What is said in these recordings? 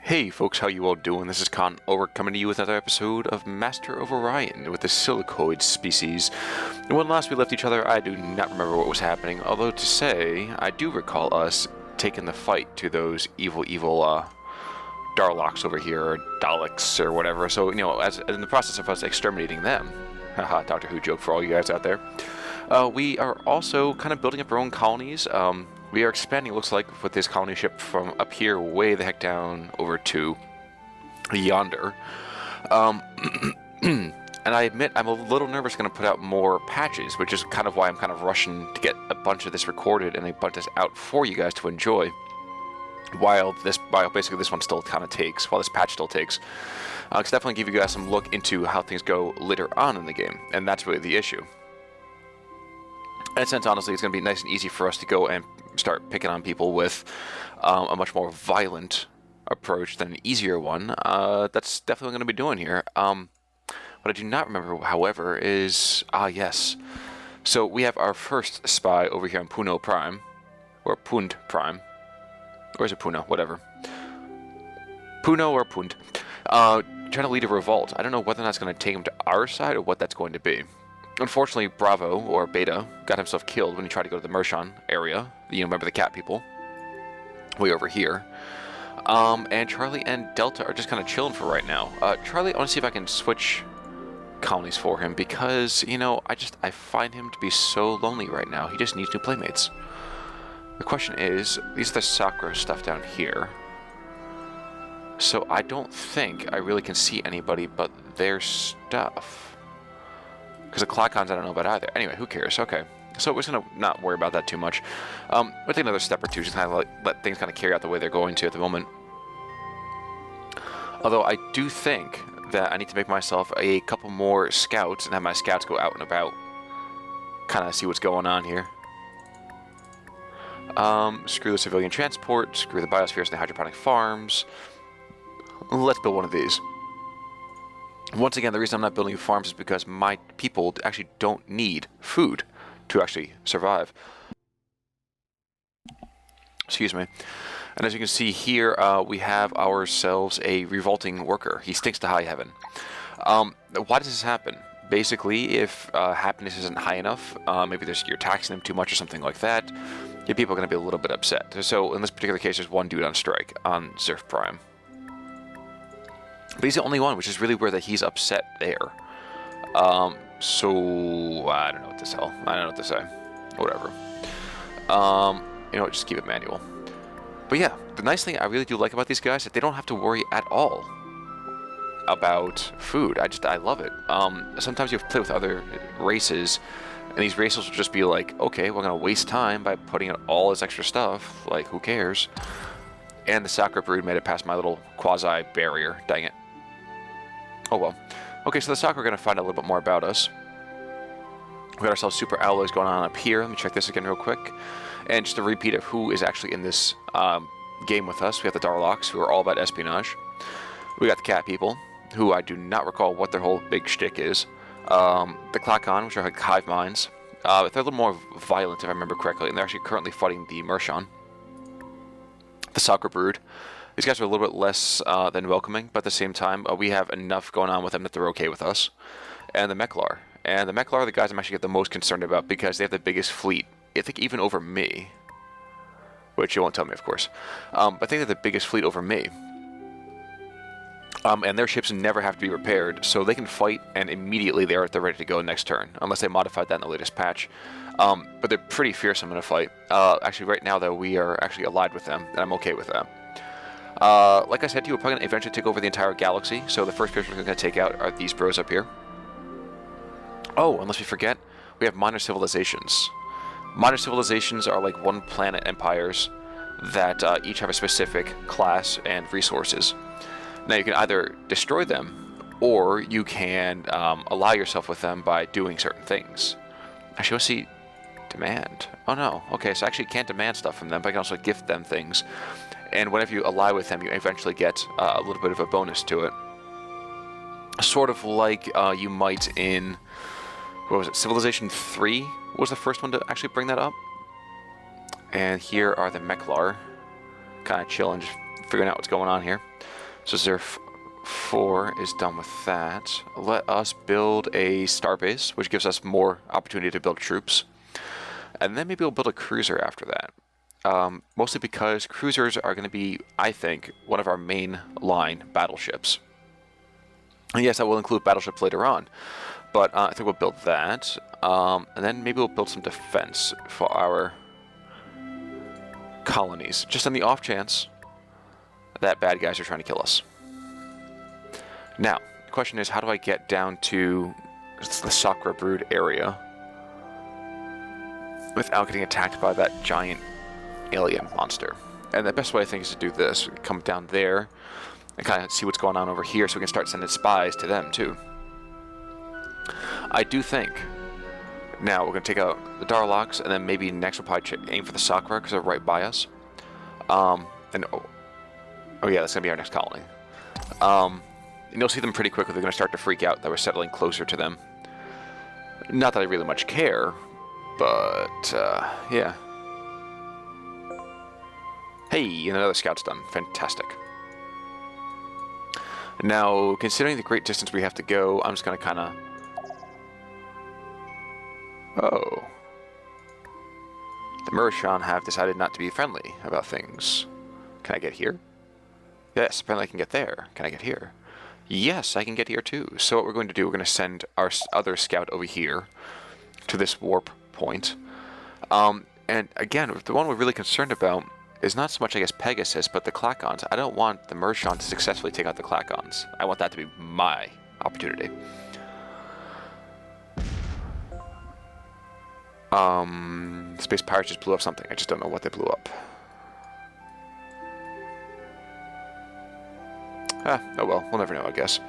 Hey folks, how you all doing? This is Con Over coming to you with another episode of Master of Orion with the silicoid species. And when last we left each other, I do not remember what was happening, although to say, I do recall us taking the fight to those evil Darlocks over here, or Daleks, or whatever. So, you know, as in the process of us exterminating them, haha, Doctor Who joke for all you guys out there, we are also kind of building up our own colonies. We are expanding, it looks like, with this colony ship from up here way the heck down over to yonder. And I admit I'm a little nervous going to put out more patches, which is kind of why I'm kind of rushing to get a bunch of this recorded and a bunch of this out for you guys to enjoy. While basically this one still kind of takes, while this patch still takes. I'll definitely give you guys some look into how things go later on in the game, and that's really the issue. In a sense, honestly, it's going to be nice and easy for us to go and start picking on people with a much more violent approach than an easier one. That's definitely what I'm going to be doing here. What I do not remember, however, is... yes. So we have our first spy over here on Puno Prime. Or Punt Prime. Or is it Puno? Whatever. Puno or Punt. Trying to lead a revolt. I don't know whether or not it's going to take him to our side or what that's going to be. Unfortunately, Bravo, or Beta, got himself killed when he tried to go to the Mershon area. You know, remember the cat people? Way over here. And Charlie and Delta are just kind of chilling for right now. Charlie, I want to see if I can switch colonies for him, because, you know, I find him to be so lonely right now. He just needs new playmates. The question is, these are the Sakura stuff down here. So I don't think I really can see anybody but their stuff. Because the Klakons I don't know about either. Anyway, who cares? Okay. So we're just going to not worry about that too much. We'll take another step or two, just kind of let things kind of carry out the way they're going to at the moment. Although I do think that I need to make myself a couple more scouts and have my scouts go out and about. Kind of see what's going on here. Screw the civilian transport, screw the biospheres and the hydroponic farms. Let's build one of these. Once again, the reason I'm not building farms is because my people actually don't need food to actually survive. Excuse me. And as you can see here, we have ourselves a revolting worker. He stinks to high heaven. Why does this happen? Basically, if happiness isn't high enough, maybe you're taxing them too much or something like that, your people are going to be a little bit upset. So in this particular case, there's one dude on strike on Zerf Prime. But he's the only one, which is really weird that he's upset there. So I don't know what to tell. I don't know what to say. Whatever. You know, just keep it manual. But yeah, the nice thing I really do like about these guys is that they don't have to worry at all about food. I love it. Sometimes you play with other races, and these races will just be like, okay, we're gonna waste time by putting in all this extra stuff. Like, who cares? And the Sakura brood made it past my little quasi barrier. Dang it. Oh well. Okay, so the Sakura are going to find out a little bit more about us. We got ourselves super alloys going on up here. Let me check this again real quick. And just a repeat of who is actually in this game with us. We have the Darlocks, who are all about espionage. We got the cat people, who I do not recall what their whole big shtick is. The Klakon, which are like hive minds. They're a little more violent, if I remember correctly, and they're actually currently fighting the Mershon. The Sakura brood. These guys are a little bit less than welcoming, but at the same time, we have enough going on with them that they're okay with us. And the Meklar. And the Meklar are the guys I'm actually the most concerned about because they have the biggest fleet. I think even over me. Which you won't tell me, of course. But I think they're the biggest fleet over me. And their ships never have to be repaired, so they can fight, and immediately they're ready to go next turn. Unless they modified that in the latest patch. But they're pretty fearsome in a fight. Actually, right now, though, we are actually allied with them, and I'm okay with that. Like I said to you, we're probably going to eventually take over the entire galaxy, so the first person we're going to take out are these bros up here. Oh, unless we forget, we have minor civilizations. Minor civilizations are like one-planet empires that each have a specific class and resources. Now, you can either destroy them, or you can ally yourself with them by doing certain things. Actually, let's see... Demand. Oh, no. Okay, so I actually can't demand stuff from them, but I can also gift them things. And whenever you ally with them, you eventually get a little bit of a bonus to it. Sort of like you might in... What was it? Civilization 3 was the first one to actually bring that up. And here are the Meklar. Kind of chilling, just figuring out what's going on here. So Zerf 4 is done with that. Let us build a starbase, which gives us more opportunity to build troops. And then maybe we'll build a cruiser after that. Mostly because cruisers are going to be, I think, one of our main line battleships. And yes, I will include battleships later on. But I think we'll build that. And then maybe we'll build some defense for our colonies. Just on the off chance that bad guys are trying to kill us. Now, the question is, how do I get down to the Sakura Brood area without getting attacked by that giant alien monster? And the best way I think is to do this. Come down there and kind of see what's going on over here so we can start sending spies to them too. I do think now we're going to take out the Darlocks, and then maybe next we'll probably aim for the Sakura because they're right by us. Oh yeah, that's going to be our next colony. And you'll see them pretty quickly. They're going to start to freak out that we're settling closer to them. Not that I really much care, but yeah. Hey, another scout's done. Fantastic. Now, considering the great distance we have to go, I'm just going to kind of... Oh. The Murashan have decided not to be friendly about things. Can I get here? Yes, apparently I can get there. Can I get here? Yes, I can get here too. So what we're going to do, we're going to send our other scout over here to this warp point. And again, the one we're really concerned about is not so much, I guess, Pegasus, but the Klakons. I don't want the Murashan to successfully take out the Klakons. I want that to be my opportunity. Space Pirates just blew up something. I just don't know what they blew up. Oh well, we'll never know, I guess.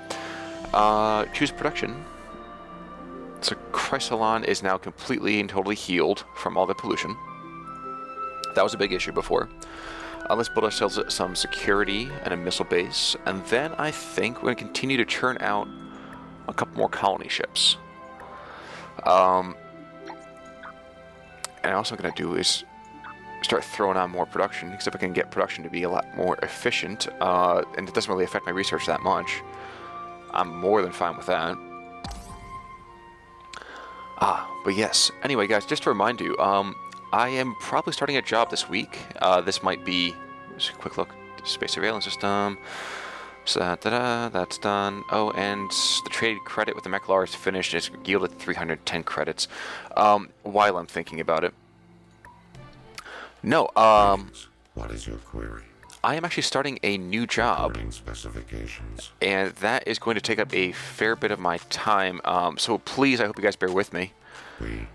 Choose production. So Chrysalon is now completely and totally healed from all the pollution. That was a big issue before. Let's build ourselves some security and a missile base, and then I think we're going to continue to churn out a couple more colony ships. And also what I'm going to do is start throwing on more production, because if I can get production to be a lot more efficient, and it doesn't really affect my research that much, I'm more than fine with that. But yes. Anyway, guys, just to remind you, I am probably starting a job this week. This might be... Just a quick look. Space surveillance system. So that's done. Oh, and the trade credit with the Meklar is finished. It's yielded 310 credits. While I'm thinking about it. No, what is your query? I am actually starting a new job. Specifications. And that is going to take up a fair bit of my time. So please, I hope you guys bear with me. We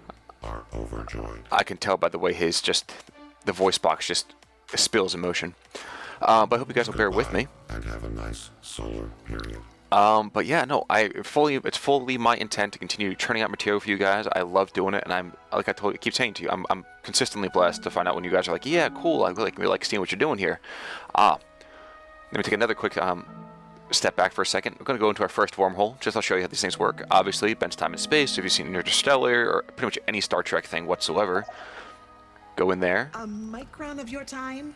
are overjoyed. I can tell by the way the voice box just spills emotion. But I hope you guys will bear with me. And have a nice solar period. But yeah, no, it's fully my intent to continue churning out material for you guys. I love doing it, and I'm, like I keep saying to you, I'm consistently blessed to find out when you guys are like, yeah, cool, I really like seeing what you're doing here. Let me take another quick step back for a second. We're going to go into our first wormhole. I'll show you how these things work. Obviously, Ben's Time in Space. So if you've seen Interstellar or pretty much any Star Trek thing whatsoever, go in there. A micron of your time?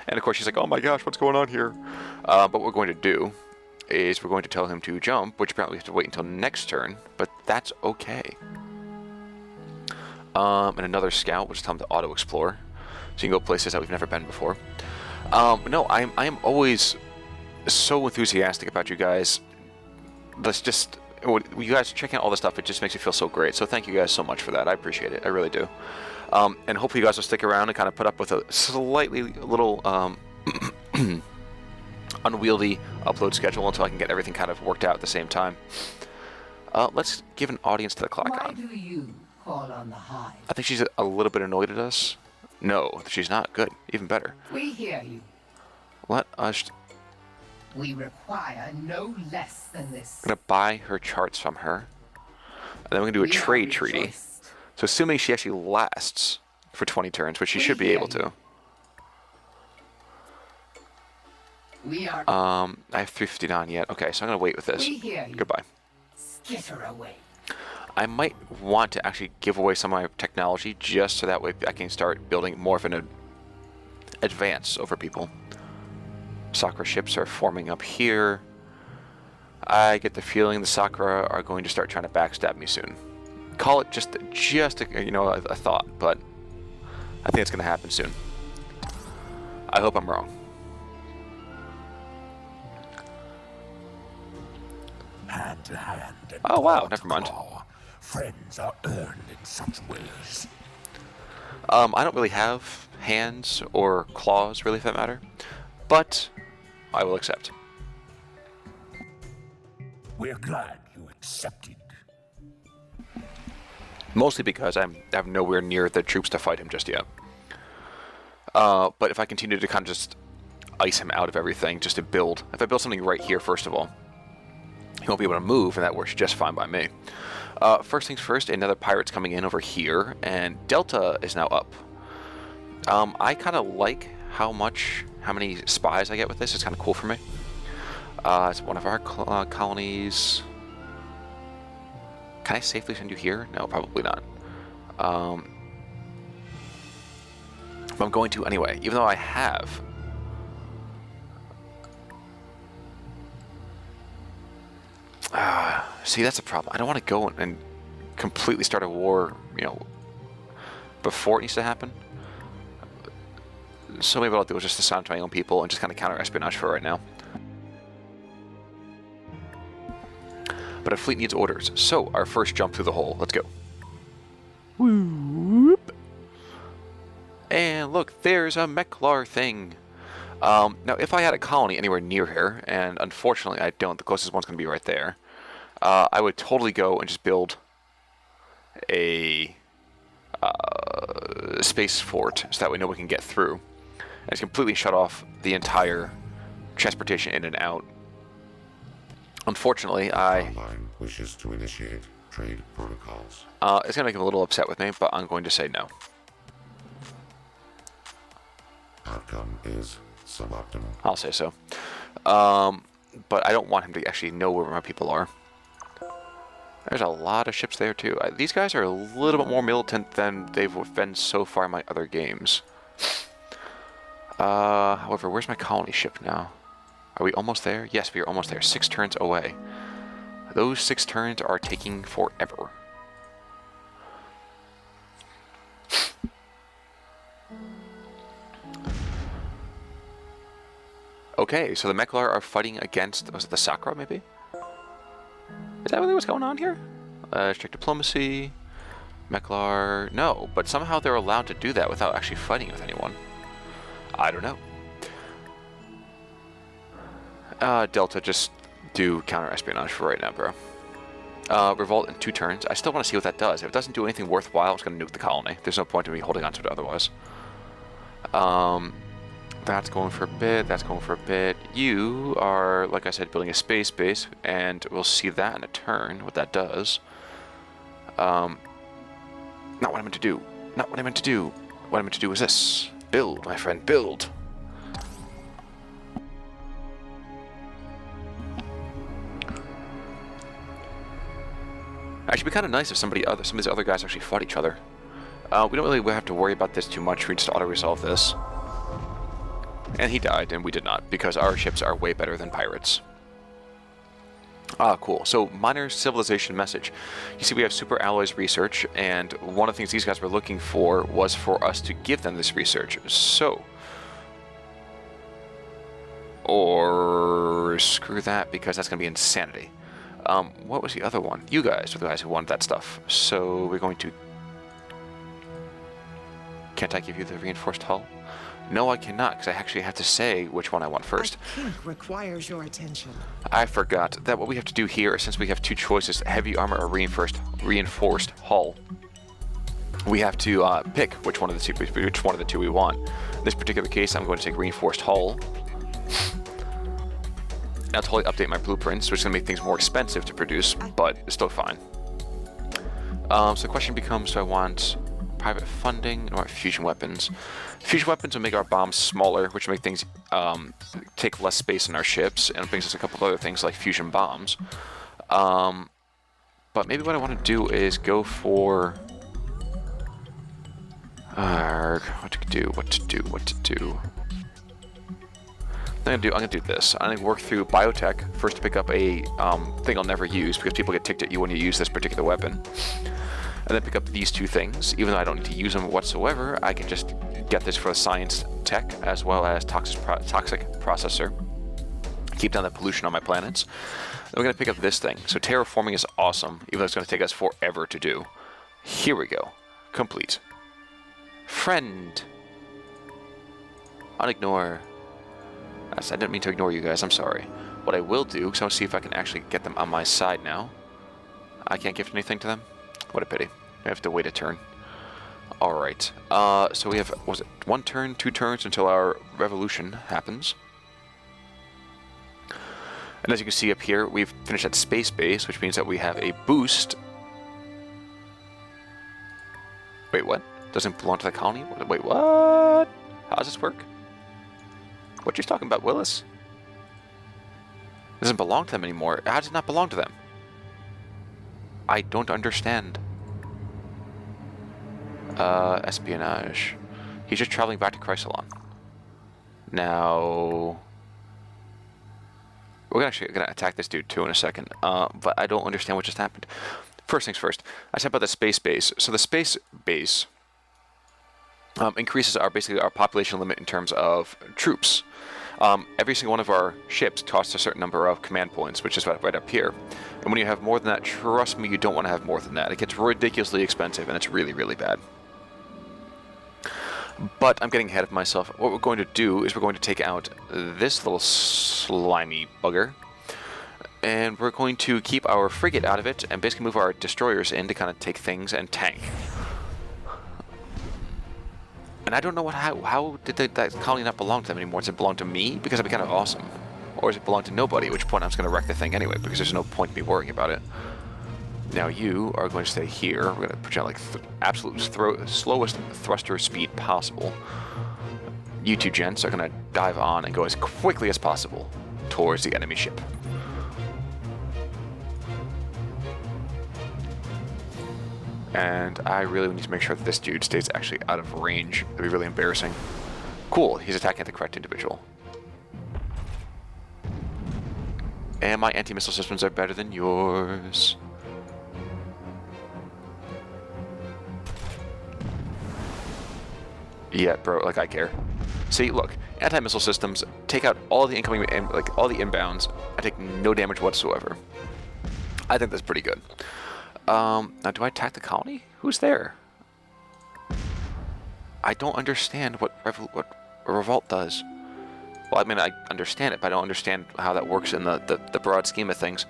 And of course, she's like, oh my gosh, what's going on here? But what we're going to do is we're going to tell him to jump, which apparently we have to wait until next turn, but that's okay. And another scout, we'll just tell him to auto-explore, so you can go places that we've never been before. No, I am always so enthusiastic about you guys. You guys checking out all this stuff, it just makes me feel so great. So thank you guys so much for that. I appreciate it. I really do. And hopefully you guys will stick around and kind of put up with a slightly little unwieldy upload schedule until I can get everything kind of worked out at the same time. Let's give an audience to the Klakon. Why do you call on the Hive? I think she's a little bit annoyed at us. No, she's not. Good. Even better. We hear you. Let us... We require no less than this. I'm going to buy her charts from her. And then we're going to do a trade treaty. So assuming she actually lasts for 20 turns, which she should be able to. We are... I have 359 yet. Okay, so I'm going to wait with this. We hear you. Goodbye. Skitter away. I might want to actually give away some of my technology just so that way I can start building more of an advance over people. Sakura ships are forming up here. I get the feeling the Sakura are going to start trying to backstab me soon. Call it just a, you know, a thought, but I think it's going to happen soon. I hope I'm wrong. Hand to hand and Oh wow, claw to never mind. claw. Friends are earned in such ways. I don't really have hands or claws, really, for that matter, but I will accept. We're glad you accepted. Mostly because I'm nowhere near the troops to fight him just yet. But if I continue to kind of just ice him out of everything, just to build, if I build something right here, first of all, he won't be able to move, and that works just fine by me. First things first, another pirate's coming in over here, and Delta is now up. I kind of like how many spies I get with this. It's kind of cool for me. It's one of our colonies. Can I safely send you here? No, probably not. But I'm going to anyway, even though I have. See, that's a problem. I don't want to go and completely start a war, you know, before it needs to happen. So maybe what I'll do is just assign to my own people and just kind of counter espionage for right now. But our fleet needs orders, so our first jump through the hole. Let's go. Whoop. And look, there's a Meklar thing. Now, if I had a colony anywhere near here, and unfortunately I don't, the closest one's going to be right there, I would totally go and just build a space fort, so that way no one can get through. And it's completely shut off the entire transportation in and out. Unfortunately, Online wishes to initiate trade protocols. it's going to make him a little upset with me, but I'm going to say no. Outcome is suboptimal. I'll say so. But I don't want him to actually know where my people are. There's a lot of ships there, too. These guys are a little bit more militant than they've been so far in my other games. However, where's my colony ship now? Are we almost there? Yes, we are almost there. 6 turns away. Those 6 turns are taking forever. Okay, so the Meklar are fighting against, was it the Sakura, maybe? Is that really what's going on here? Strict diplomacy, Meklar, no, but somehow they're allowed to do that without actually fighting with anyone. I don't know. Delta, just do counter-espionage for right now, bro. Revolt in 2 turns. I still want to see what that does. If it doesn't do anything worthwhile, it's going to nuke the colony. There's no point in me holding on to it otherwise. That's going for a bit, that's going for a bit. You are, like I said, building a space base, and we'll see that in a turn, what that does. Not what I meant to do. Not what I meant to do. What I meant to do is this. Build, my friend, build. Actually, it'd be kind of nice if some of these other guys actually fought each other. We don't really have to worry about this too much. We just auto-resolve this. And he died, and we did not, because our ships are way better than pirates. Ah, cool. So, minor civilization message. You see, we have super alloys research, and one of the things these guys were looking for was for us to give them this research. So, or screw that, because that's going to be insanity. What was the other one? You guys were the guys who wanted that stuff. So, we're going to... Can't I give you the reinforced hull? No, I cannot, because I actually have to say which one I want first. A kink requires your attention. I forgot that what we have to do here, since we have 2 choices, heavy armor or reinforced hull, we have to pick which one of the two we want. In this particular case, I'm going to take reinforced hull. I'll totally update my blueprints, which is going to make things more expensive to produce, but it's still fine. So the question becomes, do I want private funding or fusion weapons? Fusion weapons will make our bombs smaller, which will make things take less space in our ships, and it brings us a couple of other things like fusion bombs. But maybe what I want to do is go for... what to do. I'm gonna do this. I'm gonna work through biotech first to pick up a thing I'll never use because people get ticked at you when you use this particular weapon, and then pick up these two things. Even though I don't need to use them whatsoever, I can just get this for the science tech as well as toxic processor. Keep down the pollution on my planets. Then we're gonna pick up this thing. So terraforming is awesome, even though it's gonna take us forever to do. Here we go. Complete. Friend. Unignore. I didn't mean to ignore you guys, I'm sorry. What I will do, because I want to see if I can actually get them on my side now. I can't gift anything to them? What a pity. I have to wait a turn. Alright. So we have, was it 1 turn, 2 turns until our revolution happens. And as you can see up here, we've finished at space base, which means that we have a boost. Wait, what? Doesn't belong to the colony? Wait, what? How does this work? What you talking about, Willis? It doesn't belong to them anymore. How does it not belong to them? I don't understand. Espionage. He's just traveling back to Chrysalon. Now... We're actually going to attack this dude too in a second, but I don't understand what just happened. First things first, I said about the space base. So the space base increases basically our population limit in terms of troops. Every single one of our ships costs a certain number of command points, which is right up here. And when you have more than that, trust me, you don't want to have more than that. It gets ridiculously expensive, and it's really, really bad. But I'm getting ahead of myself. What we're going to do is we're going to take out this little slimy bugger. And we're going to keep our frigate out of it and basically move our destroyers in to kind of take things and tank. And I don't know how did that colony not belong to them anymore? Does it belong to me? Because that'd be kind of awesome. Or does it belong to nobody? At which point I'm just going to wreck the thing anyway, because there's no point in me worrying about it. Now you are going to stay here. We're going to project like absolute slowest thruster speed possible. You two gents are going to dive on and go as quickly as possible towards the enemy ship. And I really need to make sure that this dude stays actually out of range. That'd be really embarrassing. Cool, he's attacking the correct individual. And my anti-missile systems are better than yours. Yeah, bro, like I care. See, look, anti-missile systems take out all the incoming, like all the inbounds. I take no damage whatsoever. I think that's pretty good. Now, do I attack the colony? Who's there? I don't understand what revolt does. Well, I mean, I understand it, but I don't understand how that works in the broad scheme of things.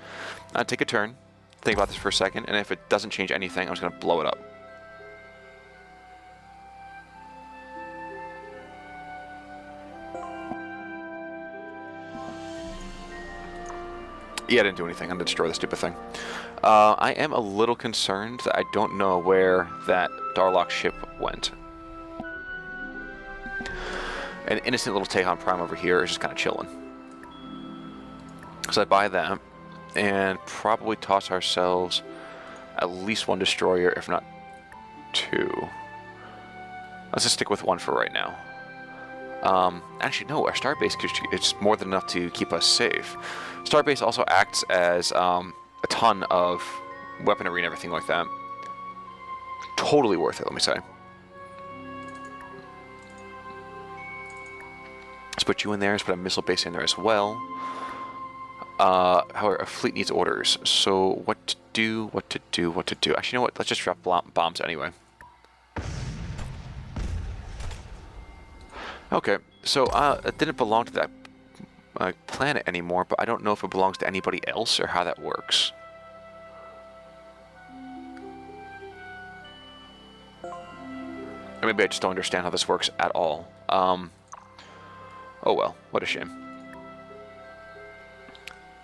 I'll take a turn, think about this for a second, and if it doesn't change anything, I'm just going to blow it up. Yeah, I didn't do anything. I'm going to destroy the stupid thing. I am a little concerned that I don't know where that Darlock ship went. An innocent little Tehon Prime over here is just kind of chilling. So I buy that and probably toss ourselves at least 1 destroyer, if not 2. Let's just stick with 1 for right now. Actually, no, our starbase is more than enough to keep us safe. Starbase also acts as a ton of weaponry and everything like that. Totally worth it, let me say. Let's put you in there. Let's put a missile base in there as well. However, a fleet needs orders. So what to do, what to do, what to do. Actually, you know what? Let's just drop bombs anyway. Okay, so it didn't belong to that planet anymore, but I don't know if it belongs to anybody else or how that works. Or maybe I just don't understand how this works at all. Oh well, what a shame.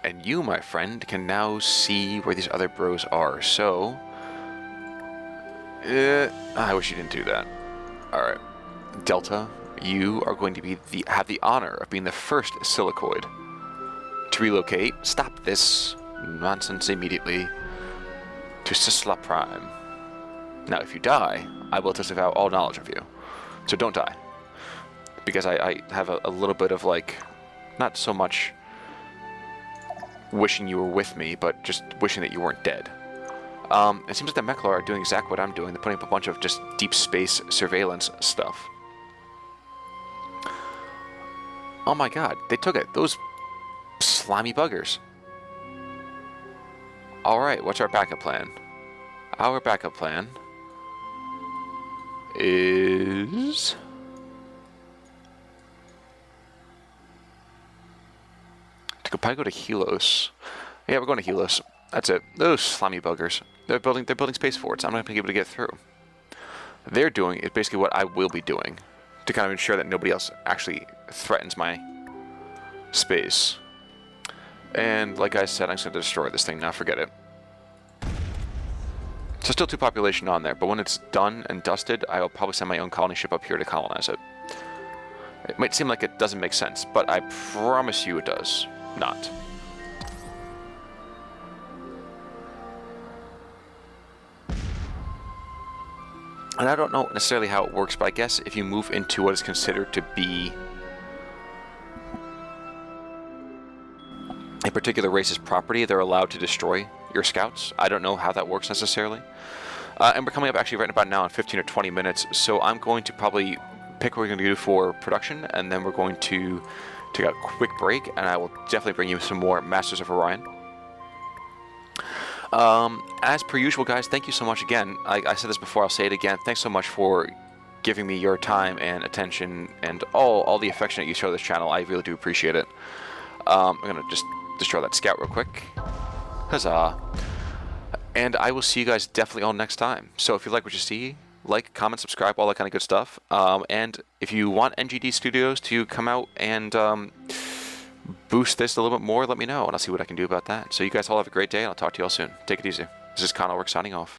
And you, my friend, can now see where these other bros are, so... I wish you didn't do that. Alright. Delta, you are going to have the honor of being the first silicoid to relocate. Stop this nonsense immediately to Sisla Prime. Now, if you die, I will disavow all knowledge of you. So don't die. Because I have a little bit of, like, Not so much wishing you were with me, but just wishing that you weren't dead. It seems like the Meklar are doing exactly what I'm doing. They're putting up a bunch of just deep space surveillance stuff. Oh my god, they took it. Those slimy buggers. Alright, what's our backup plan? Our backup plan is... to probably go to Helos. Yeah, we're going to Helos. That's it. Those slimy buggers. They're building space forts. I'm not going to be able to get through. They're doing is basically what I will be doing to kind of ensure that nobody else actually threatens my space. And like I said, I'm just going to destroy this thing now. Forget it. So still 2 population on there, but when it's done and dusted, I will probably send my own colony ship up here to colonize it. It might seem like it doesn't make sense, but I promise you it does not. And I don't know necessarily how it works, but I guess if you move into what is considered to be a particular race's property, they're allowed to destroy your scouts. I don't know how that works necessarily. And we're coming up actually right about now in 15 or 20 minutes, so I'm going to probably pick what we're going to do for production, and then we're going to take a quick break, and I will definitely bring you some more Masters of Orion. As per usual, guys, thank you so much again. I said this before, I'll say it again. Thanks so much for giving me your time and attention and all the affection that you show this channel. I really do appreciate it. I'm going to just destroy that scout real quick. Huzzah. And I will see you guys definitely all next time. So if you like what you see, like, comment, subscribe, all that kind of good stuff. And if you want NGD Studios to come out and boost this a little bit more, let me know, and I'll see what I can do about that. So you guys all have a great day, and I'll talk to you all soon. Take it easy. This is Conor signing off.